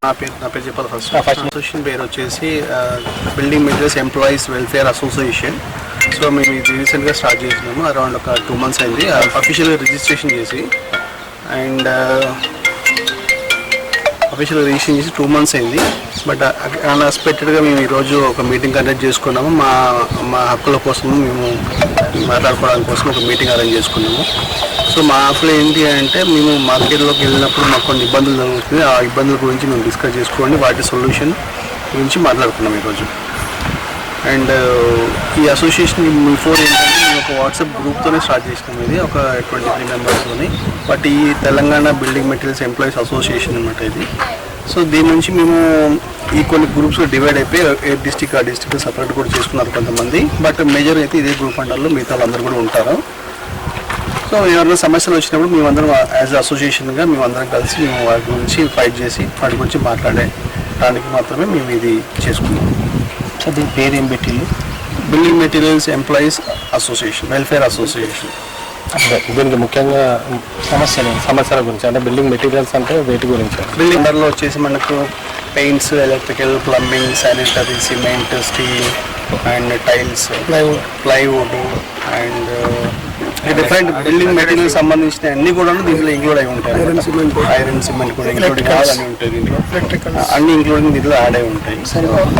నా పేరు చెప్పాలి ఫస్ట్ అసోసియేషన్ పేరు వచ్చేసి building materials employees welfare association. So మేము ఇది రీసెంట్గా స్టార్ట్ చేసినాము. అరౌండ్ ఒక 2 months అయింది అఫీషియల్గా రిజిస్ట్రేషన్ చేసి. అండ్ అఫీషియల్గా రిజిస్ట్రేషన్ చేసి 2 months అయింది. బట్ అన్ఎక్స్పెక్టెడ్గా మేము ఈరోజు ఒక మీటింగ్ కండక్ట్ చేసుకున్నాము. మా హక్కుల కోసం మేము మాట్లాడుకోవడానికి కోసం ఒక మీటింగ్ అరేంజ్ చేసుకున్నాము. సో మా హక్కులు ఏంటి అంటే మేము మార్కెట్లోకి వెళ్ళినప్పుడు మాకు కొన్ని ఇబ్బందులు జరుగుతుంది. ఆ ఇబ్బందుల గురించి మేము డిస్కస్ చేసుకోండి, వాటి సొల్యూషన్ గురించి మాట్లాడుకున్నాం ఈరోజు. అండ్ ఈ అసోసియేషన్ బిఫోర్ ఏంటంటే మేము ఒక వాట్సాప్ గ్రూప్తోనే స్టార్ట్ చేసినాం. ఇది ఒక 23 members. బట్ ఈ Telangana building materials employees association అనమాట ఇది. సో దీని నుంచి మేము ఈ కొన్ని గ్రూప్స్లో డివైడ్ అయిపోయి ఏ డిస్టిక్ ఆ డిస్టిక్ సపరేట్ కూడా చేసుకున్నారు కొంతమంది. బట్ మేజర్ అయితే ఇదే గ్రూప్ అండర్లో మిగతా వాళ్ళందరూ కూడా ఉంటారు. సో ఎవరైనా సమస్యలు వచ్చినప్పుడు మేమందరం యాజ్ అసోసియేషన్గా మేమందరం కలిసి మేము వాటి గురించి ఫైట్ చేసి వాటి గురించి మాట్లాడడానికి మాత్రమే మేము ఇది చేసుకున్నాం. సో దీని పేరు ఏం పెట్టింది? Building materials employees association, welfare association. దీనికి ముఖ్యంగా సమస్యల గురించి అంటే బిల్డింగ్ మెటీరియల్స్ అంటే వేటి గురించి? బిల్డింగ్ అండర్లో వచ్చేసి మనకు paints, electrical, plumbing, sanitary, cement, steel and tiles, plywood and different building material సంబంధించిన అన్ని కూడా దీంట్లో ఇంక్లూడ్ అయి ఉంటాయి. ఐరన్ సిమెంట్ కూడా ఇంక్లూడింగ్ అని ఉంటుంది దీంట్లో, అన్ని ఇంక్లూడింగ్ దీంట్లో యాడ్ అయి ఉంటాయి.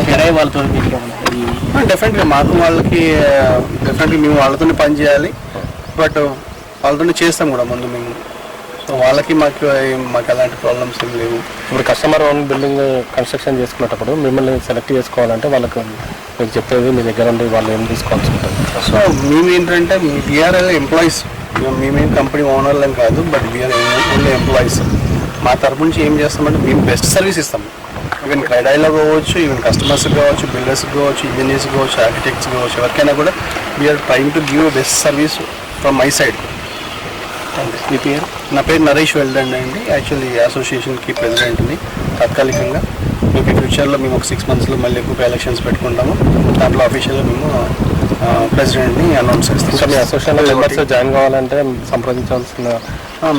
కిరాయి వాళ్ళతో డెఫినెట్గా మాకు వాళ్ళకి డెఫినెట్గా మేము వాళ్ళతోనే పని చేయాలి. బట్ వాళ్ళతోనే చేస్తాం కూడా ముందు మేము. సో వాళ్ళకి మాకు ఎలాంటి ప్రాబ్లమ్స్ ఏం లేవు. ఇప్పుడు కస్టమర్ ఓన్ బిల్డింగ్ కన్స్ట్రక్షన్ చేసుకునేటప్పుడు మిమ్మల్ని సెలెక్ట్ చేసుకోవాలంటే వాళ్ళకు మీకు చెప్పేది మీ దగ్గర ఉండి వాళ్ళు ఏం తీసుకోవాల్సి ఉంటుంది? సో మేము ఏంటంటే వీఆర్ఎల్ ఎంప్లాయీస్, మేమేం కంపెనీ ఓనర్లేం కాదు. But we are only employees. మా తరపు నుంచి ఏం చేస్తామంటే మేము బెస్ట్ సర్వీస్ ఇస్తాము. ఈవెన్ క్రైడాయిలో కావచ్చు, ఈవెన్ కస్టమర్స్కి కావచ్చు, బిల్డర్స్కి కావచ్చు, ఇంజనీర్స్కి కావచ్చు, ఆర్కిటెక్ట్స్ కావచ్చు, ఎవరికైనా కూడా we're trying to give best service from my side. మీ పేరు? నా పేరు నరేష్ వెల్దండ్ అండి. యాక్చువల్లీ అసోసియేషన్కి ప్రెసిడెంట్ని తాత్కాలికంగా. మీకు ఫ్యూచర్లో మేము ఒక 6 monthsలో మళ్ళీ ఎక్కువ ఎలక్షన్స్ పెట్టుకుంటాము. దాంట్లో అఫీషియల్గా మేము ప్రెసిడెంట్ని అనౌన్స్ చేస్తాం. మీ అసోసియేషన్ మెంబర్స్ జాయిన్ కావాలంటే సంప్రదించాల్సిన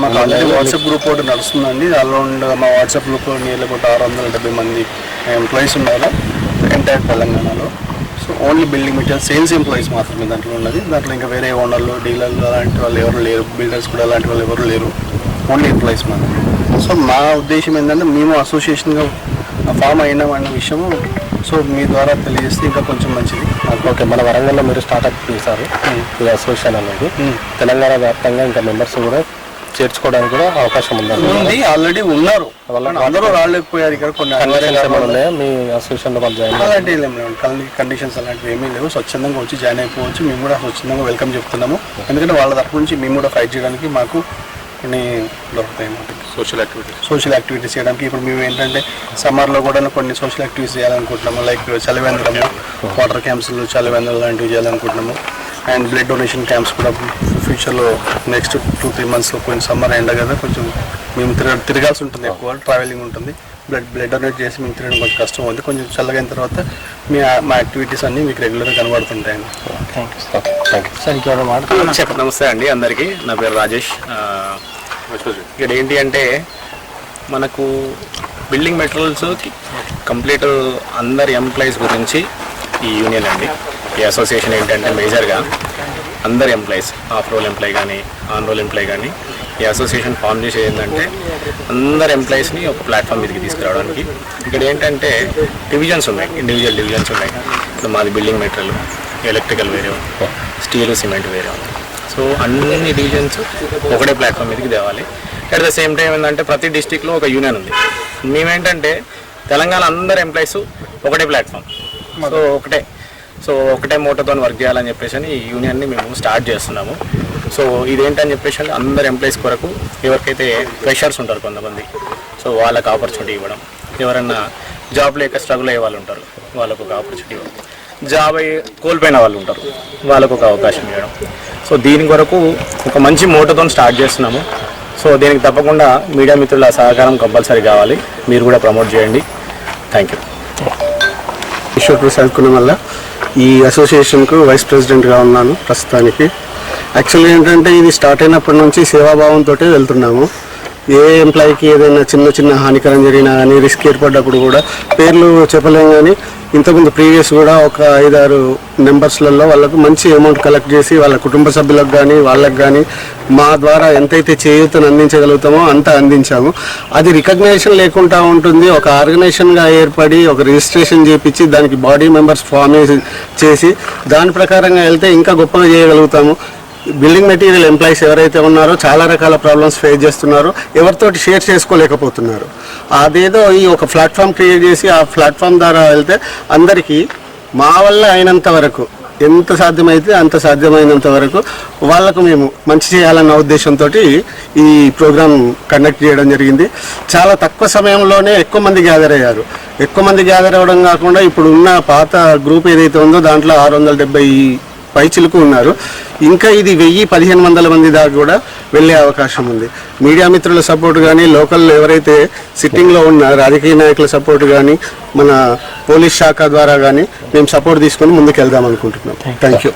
మాకు ఆల్రెడీ వాట్సాప్ గ్రూప్ ఒకటి నడుస్తుందండి. అరౌండ్ మా వాట్సాప్ గ్రూప్లో నియర్లీ ఒక 670 మంది ఎంప్లాయీస్ ఉన్నారు ఎంటైర్ తెలంగాణలో. So only building material sales employees మాత్రమే దాంట్లో ఉన్నది. దాంట్లో ఇంకా వేరే ఓనర్లు, డీలర్లు అలాంటి వాళ్ళు ఎవరు లేరు. బిల్డర్స్ కూడా అలాంటి వాళ్ళు ఎవరు లేరు. ఓన్లీ ఎంప్లాయీస్ మాత్రమే. సో మా ఉద్దేశం ఏంటంటే మేము అసోసియేషన్గా ఫామ్ అయినాం అన్న విషయం సో మీ ద్వారా తెలియజేస్తే ఇంకా కొంచెం మంచిది. ఓకే, మన వరంగల్లో మీరు స్టార్ట్అప్ చేశారు ఈ అసోసియేషన్ అనేది. తెలంగాణ వ్యాప్తంగా ఇంకా మెంబర్స్ కూడా చేర్చుకోవడానికి కూడా అవకాశం ఉంది. ఆల్రెడీ ఉన్నారు, అందరూ రాలేకపోయారు. ఇక్కడ కొన్ని మీ అసోసియేషన్లో వాళ్ళు జాయిన్ అలాంటివి ఏం లేవు. కండిషన్స్ అలాంటివి ఏమీ లేవు. స్వచ్ఛందంగా వచ్చి జాయిన్ అయిపోవచ్చు. మేము కూడా స్వచ్ఛందంగా వెల్కమ్ చెప్తున్నాము. ఎందుకంటే వాళ్ళ తరపు నుంచి మేము కూడా ఫైట్ చేయడానికి మాకు కొన్ని దొరుకుతాయి అన్నమాట. సోషల్ యాక్టివిటీస్ చేయడానికి ఇప్పుడు మేము ఏంటంటే సమ్మర్లో కూడా కొన్ని సోషల్ యాక్టివిటీస్ చేయాలనుకుంటున్నాము. లైక్ చలివేంద్రము, వాటర్ క్యాంప్స్లో చలివేంద్రం లాంటివి చేయాలనుకుంటున్నాము. అండ్ బ్లడ్ డొనేషన్ క్యాంప్స్ కూడా ఫ్యూచర్లో నెక్స్ట్ 2-3 monthsలో కొంచెం సమ్మర్ ఎండ కదా కొంచెం మేము తిరగాల్సి ఉంటుంది, ఎక్కువ ట్రావెలింగ్ ఉంటుంది. బ్లడ్ డొనేట్ చేసి మేము తిరగడం కొంచెం కష్టం ఉంది. కొంచెం చల్లగైన తర్వాత మా యాక్టివిటీస్ అన్నీ మీకు రెగ్యులర్గా కనబడుతుంటాయండి. నమస్తే అండి అందరికీ. నా పేరు రాజేష్. ఇక్కడ ఏంటి అంటే మనకు బిల్డింగ్ మెటీరియల్స్ కంప్లీట్ అందరి ఎంప్లాయీస్ గురించి ఈ యూనియన్ అండి. ఈ అసోసియేషన్ ఏంటంటే మేజర్గా అందరి ఎంప్లాయీస్, ఆఫ్ రోల్ ఎంప్లాయీ కానీ ఆన్ రోల్ ఎంప్లాయీ కానీ ఈ అసోసియేషన్ ఫామ్ చేసేది ఏంటంటే అందరు ఎంప్లాయీస్ని ఒక ప్లాట్ఫామ్ మీదకి తీసుకురావడానికి. ఇక్కడ ఏంటంటే డివిజన్స్ ఉన్నాయి, ఇండివిజువల్ డివిజన్స్ ఉన్నాయి. ఇప్పుడు మాది బిల్డింగ్ మెటీరియల్, ఎలక్ట్రికల్ వేరే ఉంది, స్టీలు, సిమెంట్ వేరే ఉంది. సో అన్ని డివిజన్స్ ఒకటే ప్లాట్ఫామ్ మీదకి తేవాలి. అట్ ద సేమ్ టైం ఏంటంటే ప్రతి డిస్టిక్లో ఒక యూనియన్ ఉంది. మేమేంటంటే తెలంగాణ అందరు ఎంప్లాయీస్ ఒకటే ప్లాట్ఫామ్, సో ఒకటే మోటోతో వర్క్ చేయాలని చెప్పేసి ఈ యూనియన్ని మేము స్టార్ట్ చేస్తున్నాము. సో ఇదేంటని చెప్పేసి అందరు ఎంప్లాయీస్ కొరకు ఎవరికైతే ఫ్రెషర్స్ ఉంటారు కొంతమంది, సో వాళ్ళకి ఆపర్చునిటీ ఇవ్వడం. ఎవరైనా జాబ్ లేక స్ట్రగుల్ అయ్యే వాళ్ళు ఉంటారు, వాళ్ళకు ఒక ఆపర్చునిటీ ఇవ్వడం. జాబ్ కోల్పోయిన వాళ్ళు ఉంటారు, వాళ్ళకు ఒక అవకాశం ఇవ్వడం. సో దీని కొరకు ఒక మంచి మోటోతో స్టార్ట్ చేస్తున్నాము. సో దీనికి తప్పకుండా మీడియా మిత్రుల సహకారం కంపల్సరీ కావాలి. మీరు కూడా ప్రమోట్ చేయండి. Thank you. ఈశ్వర్ ప్రసాద్ కునమల్ల ఈ అసోసియేషన్కు వైస్ ప్రెసిడెంట్గా ఉన్నాను ప్రస్తుతానికి. యాక్చువల్గా ఏంటంటే ఇది స్టార్ట్ అయినప్పటి నుంచి సేవాభావంతో వెళ్తున్నాము. ఏ ఎంప్లాయీకి ఏదైనా చిన్న హానికరం జరిగినా కానీ రిస్క్ ఏర్పడ్డప్పుడు కూడా పేర్లు చెప్పలేం కానీ ఇంతకుముందు ప్రీవియస్ కూడా ఒక 5-6 నెంబర్స్లలో వాళ్ళకు మంచి అమౌంట్ కలెక్ట్ చేసి వాళ్ళ కుటుంబ సభ్యులకు కానీ వాళ్ళకు కానీ మా ద్వారా ఎంతైతే చేయూతను అందించగలుగుతామో అంత అందించాము. అది రికగ్నైజేషన్ లేకుండా ఉంటుంది. ఒక ఆర్గనైజేషన్గా ఏర్పడి ఒక రిజిస్ట్రేషన్ చేయించి దానికి బాడీ మెంబర్స్ ఫామ్ చేసి దాని ప్రకారంగా వెళ్తే ఇంకా గొప్పగా చేయగలుగుతాము. బిల్డింగ్ మెటీరియల్ ఎంప్లాయీస్ ఎవరైతే ఉన్నారో చాలా రకాల ప్రాబ్లమ్స్ ఫేస్ చేస్తున్నారో ఎవరితోటి షేర్ చేసుకోలేకపోతున్నారు. అదేదో ఈ ఒక ప్లాట్ఫామ్ క్రియేట్ చేసి ఆ ప్లాట్ఫామ్ ద్వారా వెళ్తే అందరికీ మా వల్ల అయినంత వరకు ఎంత సాధ్యమైతే అంత సాధ్యమైనంత వరకు వాళ్ళకు మేము మంచి చేయాలన్న ఉద్దేశంతో ఈ ప్రోగ్రాం కండక్ట్ చేయడం జరిగింది. చాలా తక్కువ సమయంలోనే ఎక్కువ మంది గ్యాదర్ అయ్యారు. ఎక్కువ మంది గ్యాదర్ అవ్వడం కాకుండా ఇప్పుడు ఉన్న పాత గ్రూప్ ఏదైతే ఉందో దాంట్లో 670 పైచిలకు ఉన్నారు. ఇంకా ఇది 1000-1500 మంది దాకా కూడా వెళ్ళే అవకాశం ఉంది. మీడియా మిత్రుల సపోర్ట్ కానీ లోకల్ ఎవరైతే సిట్టింగ్లో ఉన్న రాజకీయ నాయకుల సపోర్ట్ కానీ మన పోలీస్ శాఖ ద్వారా కానీ మేము సపోర్ట్ తీసుకొని ముందుకు వెళ్దాం అనుకుంటున్నాం. Thank you.